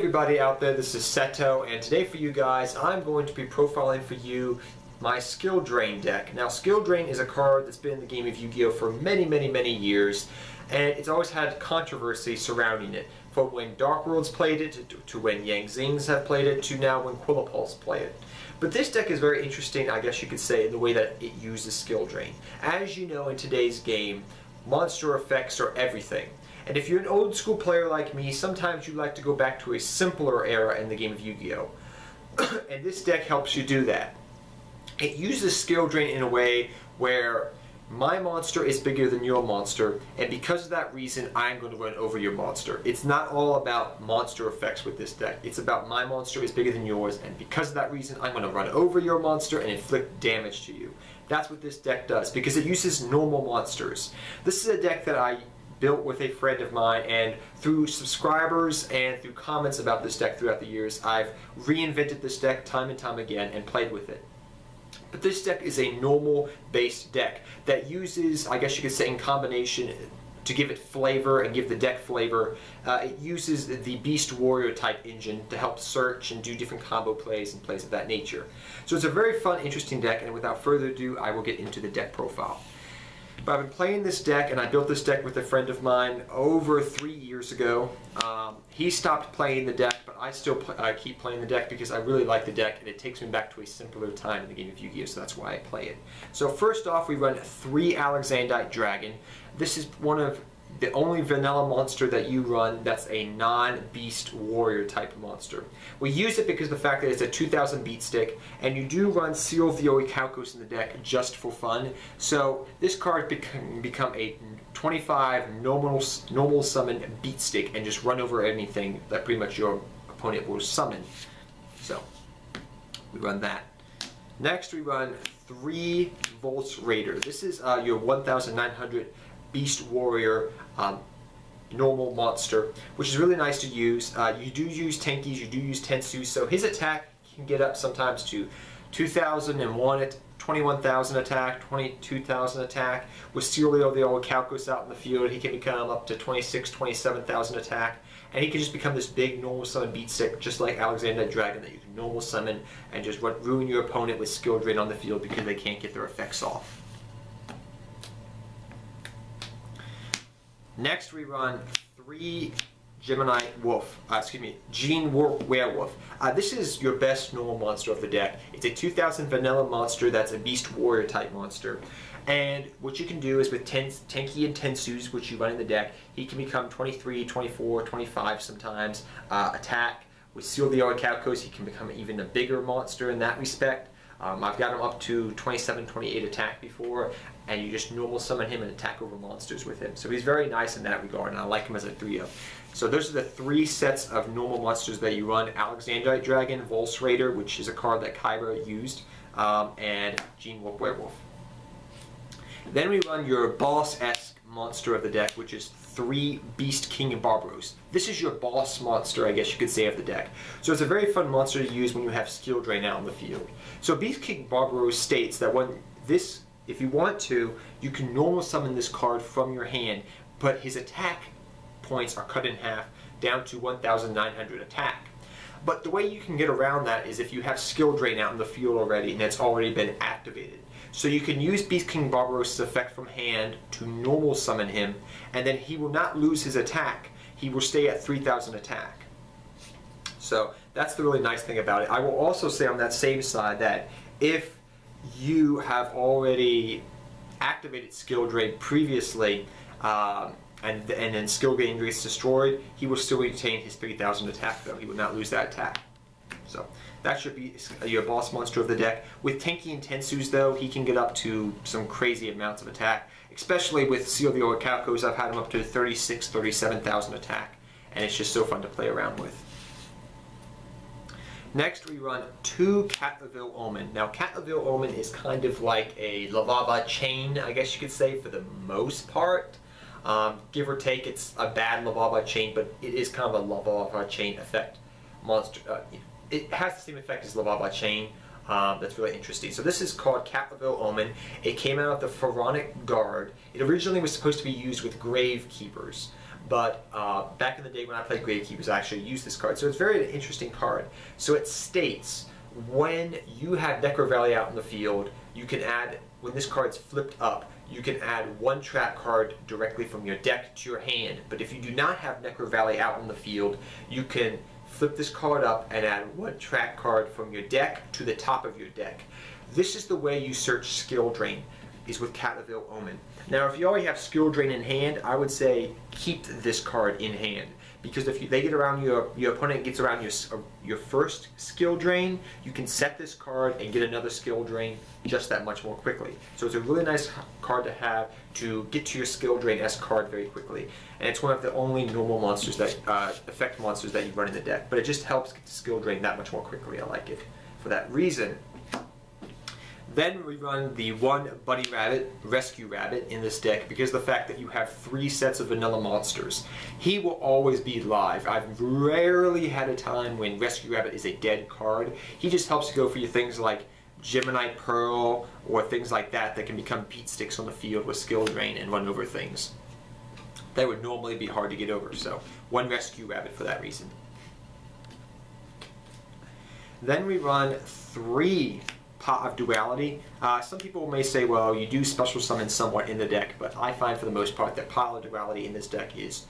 everybody out there, this is Seto, and today for you guys I'm going to be profiling for you my Skill Drain deck. Now Skill Drain is a card that's been in the game of Yu-Gi-Oh! For many years, and it's always had controversy surrounding it. From when Dark Worlds played it, to when Yang Zings have played it, to now when Quillipulse play it. But this deck is very interesting, I guess you could say, in the way that it uses Skill Drain. As you know, in today's game, monster effects are everything. And if you're an old school player like me, sometimes you like to go back to a simpler era in the game of Yu-Gi-Oh! And this deck helps you do that. It uses Skill Drain in a way where my monster is bigger than your monster, and because of that reason, I'm going to run over your monster. It's not all about monster effects with this deck. It's about my monster is bigger than yours, and because of that reason, I'm going to run over your monster and inflict damage to you. That's what this deck does, because it uses normal monsters. This is a deck that I built with a friend of mine, and through subscribers and through comments about this deck throughout the years, I've reinvented this deck time and time again and played with it. But this deck is a normal based deck that uses, I guess you could say in combination, to give it flavor and give the deck flavor, it uses the Beast Warrior type engine to help search and do different combo plays and plays of that nature. So it's a very fun, interesting deck, and without further ado, I will get into the deck profile. But I've been playing this deck, and I built this deck with a friend of mine over 3 years ago. He stopped playing the deck, but I still keep playing the deck because I really like the deck, and it takes me back to a simpler time in the game of Yu-Gi-Oh! So that's why I play it. So first off, we run 3 Alexandrite Dragon. This is one of the only vanilla monster that you run that's a non-Beast Warrior type monster. We use it because of the fact that it's a 2000 beat stick, and you do run Seal of the Orichalcos in the deck just for fun. So this card become a 25 normal summon beat stick and just run over anything that pretty much your opponent will summon. So we run that. Next we run 3 Volts Raider. This is your 1900 Beast Warrior normal monster, which is really nice to use. You do use Tenkies, you do use Tensus, so his attack can get up sometimes to 2001, 21,000 attack, 22,000 attack. With Seal of the Orichalcos out in the field, he can become up to 26, 27,000 attack, and he can just become this big normal summon beat stick, just like Alexandrite Dragon, that you can normal summon and just ruin your opponent with Skill Drain on the field because they can't get their effects off. Next we run 3 Gemini Wolf, Gene Werewolf. This is your best normal monster of the deck. It's a 2000 vanilla monster that's a Beast Warrior type monster. And what you can do is with Tenki and Tensus, which you run in the deck, he can become 23, 24, 25 sometimes. Attack. With Seal of the Orichalcos, he can become even a bigger monster in that respect. I've got him up to 27, 28 attack before, and you just normal summon him and attack over monsters with him. So he's very nice in that regard, and I like him as a 3-up. So those are the 3 sets of normal monsters that you run: Alexandrite Dragon, Volts Raider, which is a card that Kyber used, and Gene Werewolf. Then we run your boss-esque monster of the deck, which is 3 Beast King Barbaros. This is your boss monster, I guess you could say, of the deck. So it's a very fun monster to use when you have Skill Drain out in the field. So Beast King Barbaros states that if you want to, you can normal summon this card from your hand, but his attack points are cut in half down to 1900 attack. But the way you can get around that is if you have Skill Drain out in the field already and it's already been activated. So you can use Beast King Barbaros' effect from hand to normal summon him, and then he will not lose his attack. He will stay at 3000 attack. So that's the really nice thing about it. I will also say on that same side that if you have already activated Skill Drain previously, and then Skill Drain gets destroyed, he will still retain his 3000 attack though. He will not lose that attack. So that should be your boss monster of the deck. With Tenki and Tensus though, he can get up to some crazy amounts of attack. Especially with Seal of the Orichalcos, I've had him up to 36, 37,000 attack. And it's just so fun to play around with. Next we run 2 Catlaville Omen. Now Catlaville Omen is kind of like a Lavava Chain, I guess you could say, for the most part. Give or take, it's a bad Lavava Chain, but it is kind of a Lavava Chain effect monster. It has the same effect as Lavava Chain. That's really interesting. So this is called Catlaville Omen. It came out of the Pharaonic Guard. It originally was supposed to be used with Grave Keepers, but back in the day when I played Gravekeepers, I actually used this card. So it's a very interesting card. So it states, when you have Necro Valley out in the field, you can add, when this card's flipped up, you can add one trap card directly from your deck to your hand. But if you do not have Necro Valley out in the field, you can flip this card up and add one trap card from your deck to the top of your deck. This is the way you search Skill Drain, is with Cataville Omen. Now, if you already have Skill Drain in hand, I would say keep this card in hand, because if they get around your opponent gets around your first Skill Drain, you can set this card and get another Skill Drain just that much more quickly. So it's a really nice card to have to get to your Skill Drain S card very quickly, and it's one of the only normal monsters that effect monsters that you run in the deck. But it just helps get to Skill Drain that much more quickly. I like it for that reason. Then we run the one Bunny Rabbit, Rescue Rabbit in this deck because of the fact that you have 3 sets of vanilla monsters. He will always be live. I've rarely had a time when Rescue Rabbit is a dead card. He just helps to go for your things like Gemini Pearl or things like that that can become beat sticks on the field with Skill Drain and run over things that would normally be hard to get over. So one Rescue Rabbit for that reason. Then we run 3 Pot of Duality. Some people may say, well, you do special summon somewhat in the deck, but I find for the most part that Pot of Duality in this deck is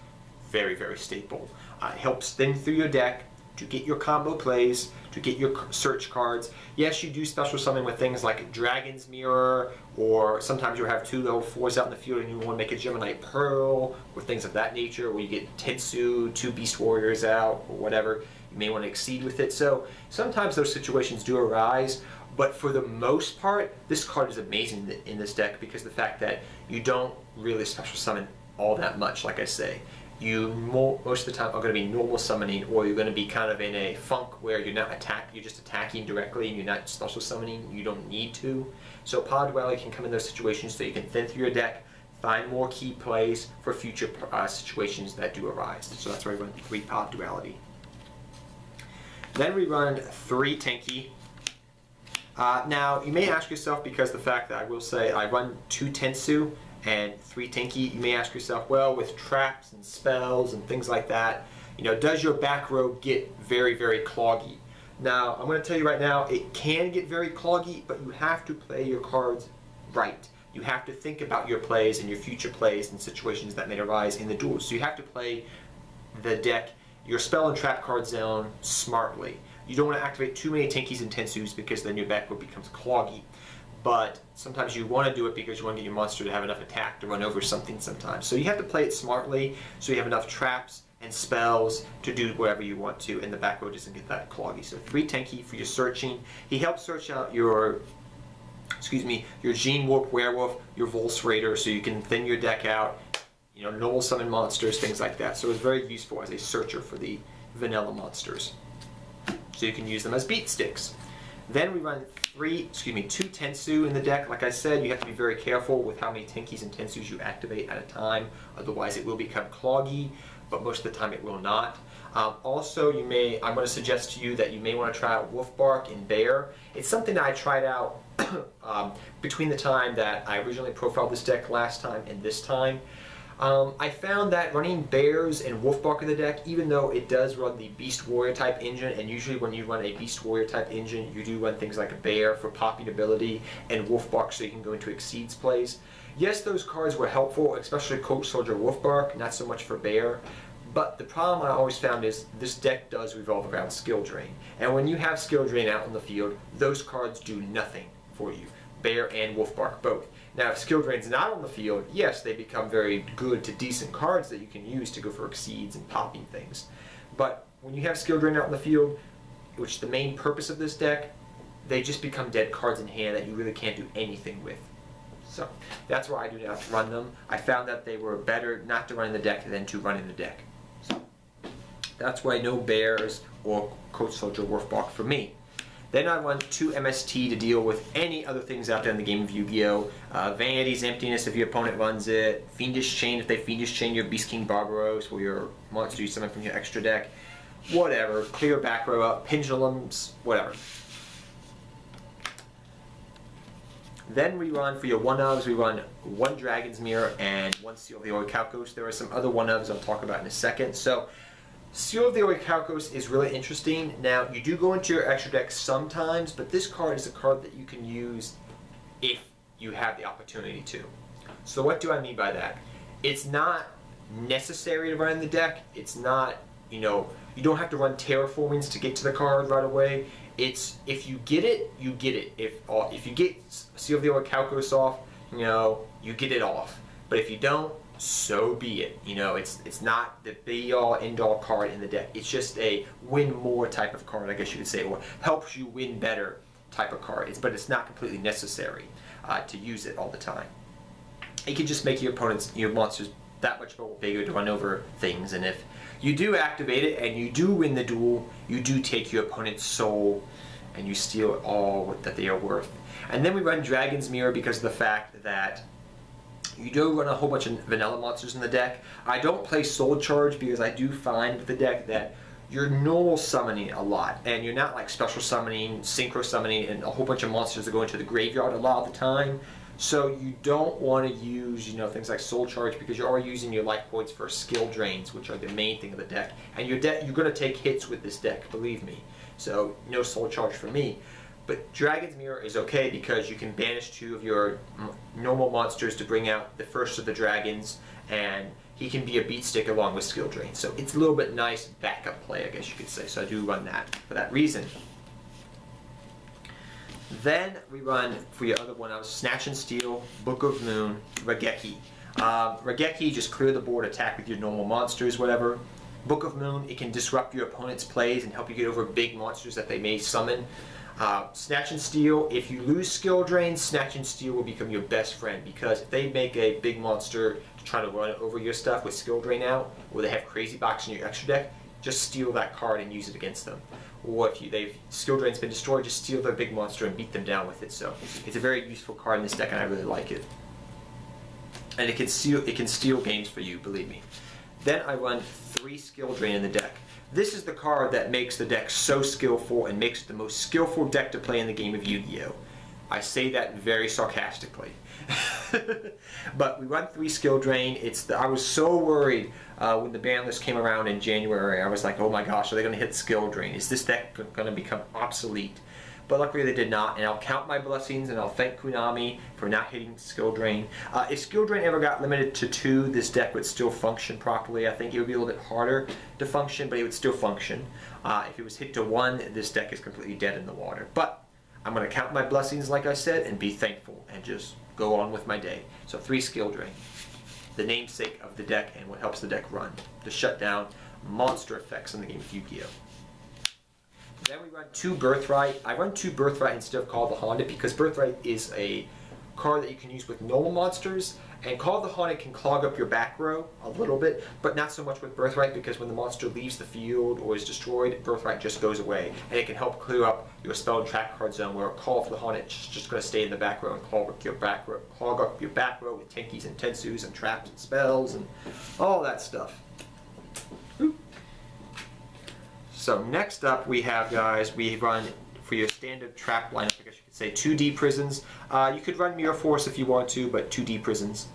very, very staple. It helps thin through your deck to get your combo plays, to get your search cards. Yes, you do special summon with things like Dragon's Mirror, or sometimes you have 2 level 4s out in the field and you want to make a Gemini Pearl, or things of that nature, where you get Tensu, 2 Beast Warriors out, or whatever. You may want to exceed with it. So sometimes those situations do arise. But for the most part, this card is amazing in this deck because of the fact that you don't really special summon all that much, like I say. You most of the time are going to be normal summoning, or you're going to be kind of in a funk where you're not you're just attacking directly and you're not special summoning. You don't need to. So Pot of Duality can come in those situations so you can thin through your deck, find more key plays for future situations that do arise. So that's why we run 3 Pot of Duality. Then we run 3 Tenki. Now, you may ask yourself, because the fact that I will say I run 2 Tensu and 3 Tenki, you may ask yourself, well, with traps and spells and things like that, you know, does your back row get very, very cloggy? Now, I'm going to tell you right now, it can get very cloggy, but you have to play your cards right. You have to think about your plays and your future plays and situations that may arise in the duels. So you have to play the deck, your spell and trap card zone smartly. You don't want to activate too many Tenkis and Tensus because then your back row becomes cloggy. But sometimes you want to do it because you want to get your monster to have enough attack to run over something sometimes. So you have to play it smartly so you have enough traps and spells to do whatever you want to, and the back row doesn't get that cloggy. So 3 Tenki for your searching. He helps search out your Gene Warp Werewolf, your Volse Raider, so you can thin your deck out, you know, normal summon monsters, things like that. So it's very useful as a searcher for the vanilla monsters. So you can use them as beat sticks. Then we run 2 Tensu in the deck. Like I said, you have to be very careful with how many Tenkis and Tensus you activate at a time, otherwise it will become cloggy, but most of the time it will not. Also, I'm going to suggest to you that you may want to try out Wolfbark and Bear. It's something that I tried out between the time that I originally profiled this deck last time and this time. I found that running Bears and Wolfbark in the deck, even though it does run the Beast Warrior type engine, and usually when you run a Beast Warrior type engine, you do run things like a Bear for popping ability and Wolfbark so you can go into Exceeds plays. Yes, those cards were helpful, especially Coach Soldier Wolfbark, not so much for Bear. But the problem I always found is this deck does revolve around Skill Drain. And when you have Skill Drain out in the field, those cards do nothing for you. Bear and Wolfbark both. Now, if Skill Drain's not on the field, yes, they become very good to decent cards that you can use to go for Exceeds and popping things. But when you have Skill Drain out in the field, which is the main purpose of this deck, they just become dead cards in hand that you really can't do anything with. So that's why I do not run them. I found that they were better not to run in the deck than to run in the deck. So that's why no Bears or Coach Soldier Wolfbark for me. Then I run 2 MST to deal with any other things out there in the game of Yu-Gi-Oh! Vanity's Emptiness if your opponent runs it, Fiendish Chain if they Fiendish Chain your Beast King Barbaros or your monster you summon from your extra deck, whatever, clear back row up, Pendulums, whatever. Then we run, for your one-ofs, we run 1 Dragon's Mirror and 1 Seal of the Orichalcos. There are some other one-ofs I'll talk about in a second. So, Seal of the Orichalcos is really interesting. Now, you do go into your extra deck sometimes, but this card is a card that you can use if you have the opportunity to. So what do I mean by that? It's not necessary to run in the deck. It's not, you know, you don't have to run terraformings to get to the card right away. It's, if you get it, you get it. If you get Seal of the Orichalcos off, you know, you get it off. But if you don't, so be it. You know, it's not the be-all, end-all card in the deck. It's just a win more type of card, I guess you could say, or helps you win better type of card. But it's not completely necessary to use it all the time. It can just make your opponents, your monsters, that much more bigger to run over things. And if you do activate it and you do win the duel, you do take your opponent's soul and you steal all that they are worth. And then we run Dragon's Mirror because of the fact that you do run a whole bunch of vanilla monsters in the deck. I don't play Soul Charge because I do find with the deck that you're normal summoning a lot, and you're not like special summoning, synchro summoning, and a whole bunch of monsters that go into the graveyard a lot of the time. So you don't want to use, you know, things like Soul Charge because you're already using your life points for skill drains, which are the main thing of the deck. And you're going to take hits with this deck, believe me. So no Soul Charge for me. But Dragon's Mirror is okay because you can banish 2 of your normal monsters to bring out the first of the dragons, and he can be a beat stick along with skill drain. So it's a little bit nice backup play, I guess you could say. So I do run that for that reason. Then we run, for your other one, Snatch and Steal, Book of Moon, Raigeki. Raigeki, just clear the board, attack with your normal monsters, whatever. Book of Moon, it can disrupt your opponent's plays and help you get over big monsters that they may summon. Snatch and Steal, if you lose skill drain, Snatch and Steal will become your best friend, because if they make a big monster to try to run over your stuff with skill drain out, or they have Crazy Box in your extra deck, just steal that card and use it against them. Or if they've skill drain's been destroyed, just steal their big monster and beat them down with it. So it's a very useful card in this deck, and I really like it. And it can steal games for you, believe me. Then I run 3 skill drain in the deck. This is the card that makes the deck so skillful and makes it the most skillful deck to play in the game of Yu-Gi-Oh! I say that very sarcastically. But we run 3 skill drain. I was so worried when the ban list came around in January. I was like, oh my gosh, are they going to hit skill drain? Is this deck going to become obsolete? But luckily they did not, and I'll count my blessings and I'll thank Konami for not hitting skill drain. If skill drain ever got limited to 2, this deck would still function properly. I think it would be a little bit harder to function, but it would still function. If it was hit to 1, this deck is completely dead in the water. But I'm going to count my blessings, like I said, and be thankful and just go on with my day. So 3 skill drain, the namesake of the deck and what helps the deck run, to shut down monster effects in the game of Yu-Gi-Oh! Then we run 2 Birthright. I run 2 Birthright instead of Call of the Haunted because Birthright is a card that you can use with normal monsters, and Call of the Haunted can clog up your back row a little bit, but not so much with Birthright, because when the monster leaves the field or is destroyed, Birthright just goes away, and it can help clear up your spell and trap card zone, where Call of the Haunted is just going to stay in the back row and clog up your back row with Tenkies and Tensus and traps and spells and all that stuff. Ooh. So next up we have, guys, we run, for your standard trap lineup, I guess you could say, 2D prisons. You could run Mirror Force if you want to, but 2D prisons.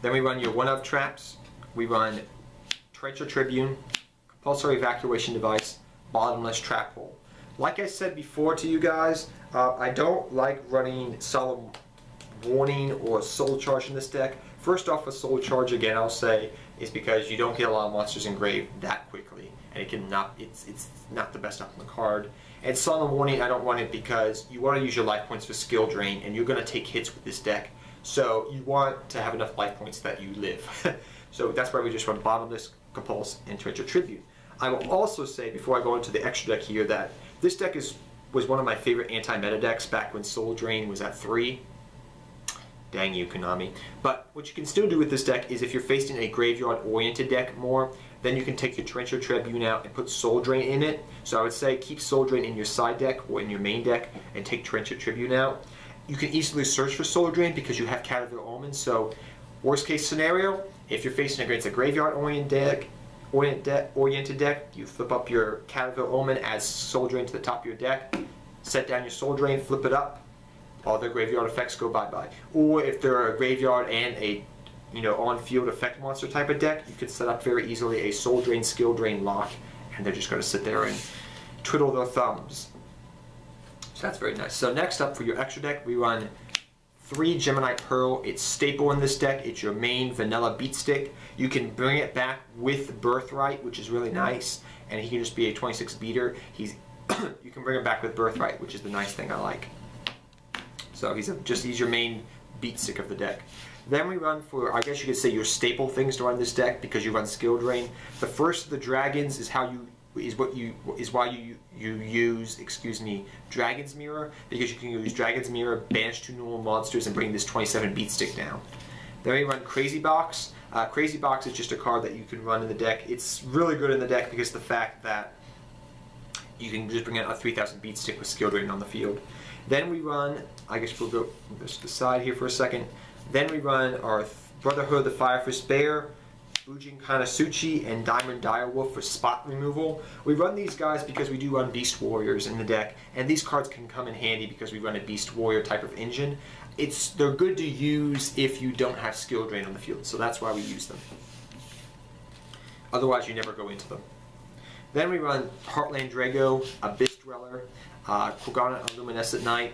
Then we run your one-of traps. We run Trencher Tribune, Compulsory Evacuation Device, Bottomless Trap Hole. Like I said before to you guys, I don't like running Solemn Warning or Soul Charge in this deck. First off, with Soul Charge, again, I'll say, is because you don't get a lot of monsters engraved that quickly, and it's not the best up on the card. And Solemn Warning, I don't run it because you want to use your life points for skill drain, and you're going to take hits with this deck, so you want to have enough life points that you live. So that's why we just run Bottomless, Compulse, and Trencher Tribute. I will also say, before I go into the extra deck here, that this deck was one of my favorite anti-meta decks back when Soul Drain was at 3. Dang you, Konami. But what you can still do with this deck is, if you're facing a graveyard-oriented deck more, then you can take your Trencher Tribune out and put Soul Drain in it. So I would say keep Soul Drain in your side deck or in your main deck and take Trencher Tribune out. You can easily search for Soul Drain because you have Cat of the Omen. So worst case scenario, if you're facing against a graveyard-oriented oriented deck, you flip up your Caterpillar Omen, add Soul Drain to the top of your deck, set down your Soul Drain, flip it up, all the graveyard effects go bye-bye. Or if they're a graveyard and a on-field effect monster type of deck, you could set up very easily a Soul Drain, Skill Drain lock, and they're just going to sit there and twiddle their thumbs. So that's very nice. So next up for your extra deck, we run 3 Gemini Pearl. It's staple in this deck. It's your main vanilla beat stick. You can bring it back with Birthright, which is really nice, and he can just be a 26 beater. You can bring him back with Birthright, which is the nice thing I like. So he's your main beat stick of the deck. Then we run for, I guess you could say, your staple things to run this deck because you run Skill Drain. The first of the dragons is why you use, Dragon's Mirror, because you can use Dragon's Mirror, banish 2 normal monsters, and bring this 27 beat stick down. Then we run Crazy Box. Crazy Box is just a card that you can run in the deck. It's really good in the deck because of the fact that you can just bring out a 3000 beat stick with Skill Drain on the field. Then we run, I guess we'll go to the side here for a second. Then we run our Brotherhood, the Firefist Bear, Bujin Kanasuchi, and Diamond Direwolf for spot removal. We run these guys because we do run Beast Warriors in the deck, and these cards can come in handy because we run a Beast Warrior type of engine. They're good to use if you don't have Skill Drain on the field, so that's why we use them. Otherwise, you never go into them. Then we run Heartland Drago, Abyss Dweller, Korgana Luminescent Knight,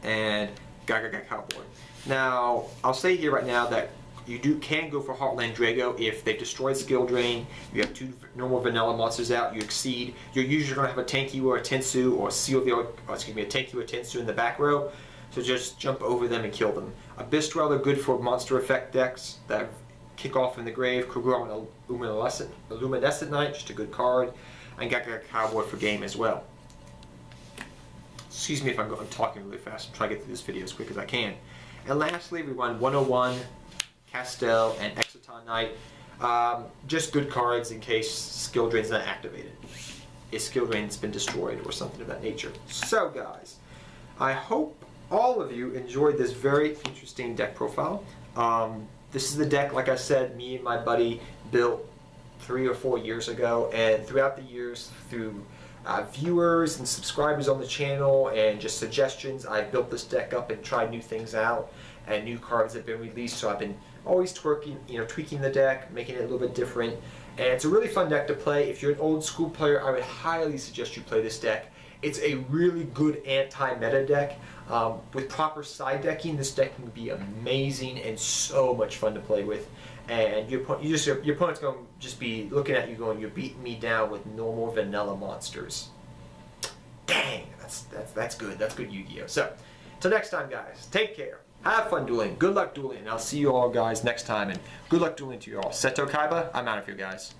and Gaga Cowboy. Now, I'll say here right now that you can go for Heartland Drago if they've destroyed Skill Drain, you have 2 normal vanilla monsters out, you exceed, you're usually going to have a Tenki or a Tensu or a Tenki or a Tensu in the back row, so just jump over them and kill them. Abyss Dweller, good for monster effect decks that kick off in the grave. Korgana Luminescent Knight, just a good card, and Gaga Cowboy for game as well. Excuse me if I'm talking really fast. I'm trying to get through this video as quick as I can. And lastly, we run 101, Castel, and Exoton Knight. Just good cards in case Skill Drain's not activated. If Skill Drain's been destroyed or something of that nature. So guys, I hope all of you enjoyed this very interesting deck profile. This is the deck, like I said, me and my buddy built 3 or 4 years ago, and throughout the years, through viewers and subscribers on the channel and just suggestions, I built this deck up and tried new things out, and new cards have been released, so I've been always tweaking the deck, making it a little bit different, and it's a really fun deck to play. If you're an old school player, I would highly suggest you play this deck. It's a really good anti-meta deck. With proper side decking, this deck can be amazing and so much fun to play with. And your opponent's going to just be looking at you going, you're beating me down with normal vanilla monsters. Dang, that's good. That's good Yu-Gi-Oh! So, till next time, guys, take care. Have fun dueling. Good luck dueling. And I'll see you all, guys, next time. And good luck dueling to you all. Seto Kaiba, I'm out of here, guys.